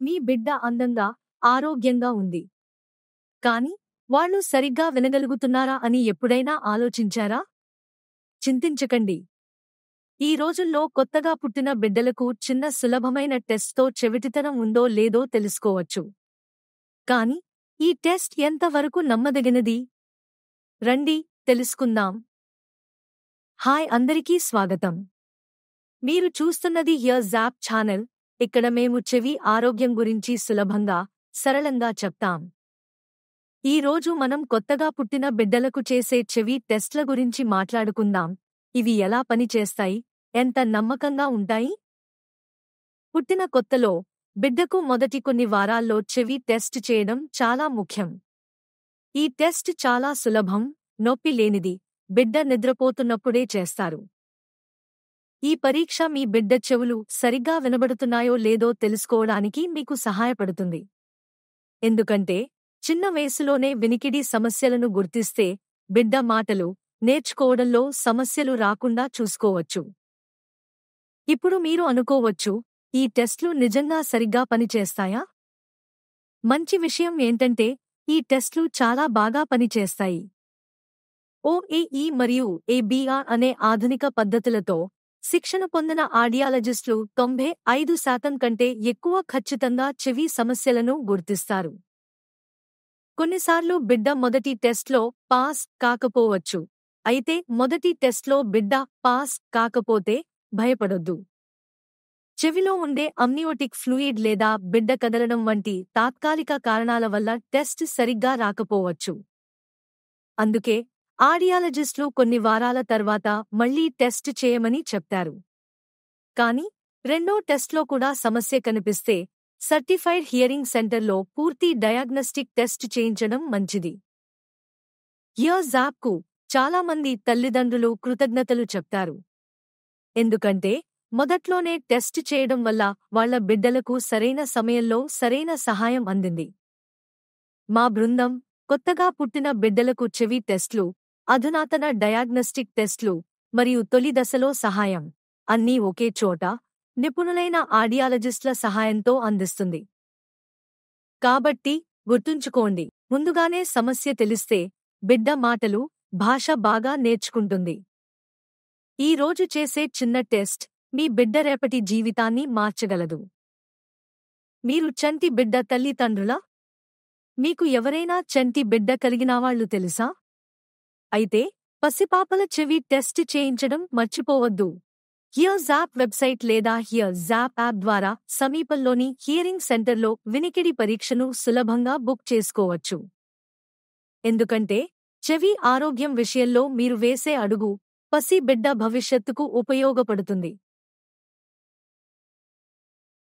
మీ బిడ్డ అందంగా, ఆరోగ్యంగా ఉంది. కానీ, వాళ్ళు సరిగ్గా వినగలుగుతున్నారా అని ఎప్పుడైనా ఆలోచించారా? చింతించకండి. ఈ రోజుల్లో కొత్తగా పుట్టిన బిడ్డలకు చిన్న సులభమైన టెస్ట్‌తో చెవిటితనం ఉందో లేదో తెలుసుకోవచ్చు. కానీ, ఈ టెస్ట్ ఎంతవరకు నమ్మదగినది? రండి, తెలుసుకుందాం. హాయ్ అందరికీ స్వాగతం. మీరు చూస్తున్నది హియర్ జాప్ ఛానల్. ఇక్కడ మేము చెవి ఆరోగ్యం గురించి సులభంగా, సరళంగా చెప్తాం. ఈ రోజు మనం కొత్తగా పుట్టిన బిడ్డలకు చేసే చెవి టెస్ట్ల గురించి మాట్లాడుకుందాం. ఇవి ఎలా పనిచేస్తాయి, ఎంత నమ్మకంగా ఉంటాయి? పుట్టిన కొత్తలో బిడ్డకు మొదటి కొన్ని వారాల్లో చెవి టెస్ట్ చేయడం చాలా ముఖ్యం. ఈ టెస్ట్ చాలా సులభం, నొప్పి లేనిది, బిడ్డ నిద్రపోతున్నప్పుడే చేస్తారు. ఈ పరీక్ష మీ బిడ్డ చెవులు సరిగ్గా వినబడుతున్నాయో లేదో తెలుసుకోవడానికి మీకు సహాయపడుతుంది. ఎందుకంటే, చిన్న వయసులోనే వినికిడి సమస్యలను గుర్తిస్తే బిడ్డ మాటలు నేర్చుకోవడంలో సమస్యలు రాకుండా చూసుకోవచ్చు. ఇప్పుడు మీరు అనుకోవచ్చు, ఈ టెస్ట్లు నిజంగా సరిగ్గా పనిచేస్తాయా? మంచి విషయం ఏంటంటే, ఈ టెస్ట్లు చాలా బాగా పనిచేస్తాయి. ఓఏఈ మరియు ఏబీఆర్ అనే ఆధునిక పద్ధతులతో శిక్షణ పొందిన ఆడియాలజిస్టులు 95% కంటే ఎక్కువ ఖచ్చితంగా చెవి సమస్యలను గుర్తిస్తారు. కొన్నిసార్లు బిడ్డ మొదటి టెస్ట్లో పాస్ కాకపోవచ్చు. అయితే మొదటి టెస్ట్లో బిడ్డ పాస్ కాకపోతే భయపడొద్దు. చెవిలో ఉండే అమ్నియోటిక్ ఫ్లూయిడ్ లేదా బిడ్డ కదలడం వంటి తాత్కాలిక కారణాల వల్ల టెస్ట్ సరిగ్గా రాకపోవచ్చు. అందుకే ఆడియాలజిస్టులు కొన్ని వారాల తర్వాత మళ్లీ టెస్ట్ చేయమని చెప్తారు. కానీ రెండో టెస్ట్లో కూడా సమస్య కనిపిస్తే సర్టిఫైడ్ హియరింగ్ సెంటర్లో పూర్తి డయాగ్నస్టిక్ టెస్ట్ చేయించడం మంచిది. హియర్ జాప్కు చాలామంది తల్లిదండ్రులు కృతజ్ఞతలు చెప్తారు. ఎందుకంటే మొదట్లోనే టెస్ట్ చేయడం వల్ల వాళ్ల బిడ్డలకు సరైన సమయంలో సరైన సహాయం అందింది. మా బృందం కొత్తగా పుట్టిన బిడ్డలకు చెవి టెస్ట్లు, అధునాతన డయాగ్నస్టిక్ టెస్ట్లు మరియు తొలి దశలో సహాయం అన్నీ ఒకే చోట నిపుణులైన ఆడియాలజిస్టుల సహాయంతో అందిస్తుంది. కాబట్టి గుర్తుంచుకోండి, ముందుగానే సమస్య తెలిస్తే బిడ్డ మాటలు, భాష బాగా నేర్చుకుంటుంది. ఈ రోజు చేసే చిన్న టెస్ట్ మీ బిడ్డ రేపటి జీవితాన్ని మార్చగలదు. మీరు చంటి బిడ్డ తల్లిదండ్రులా? మీకు ఎవరైనా చంటి బిడ్డ కలిగినవాళ్లు తెలుసా? అయితే పసిపాపల చెవి టెస్ట్ చేయించడం మర్చిపోవద్దు. హియర్ జాప్ వెబ్సైట్ లేదా హియర్ జాప్ యాప్ ద్వారా సమీపంలోని హియరింగ్ సెంటర్లో వినికిడి పరీక్షను సులభంగా బుక్ చేసుకోవచ్చు. ఎందుకంటే చెవి ఆరోగ్యం విషయంలో మీరు వేసే అడుగు పసి బిడ్డ భవిష్యత్తుకు ఉపయోగపడుతుంది.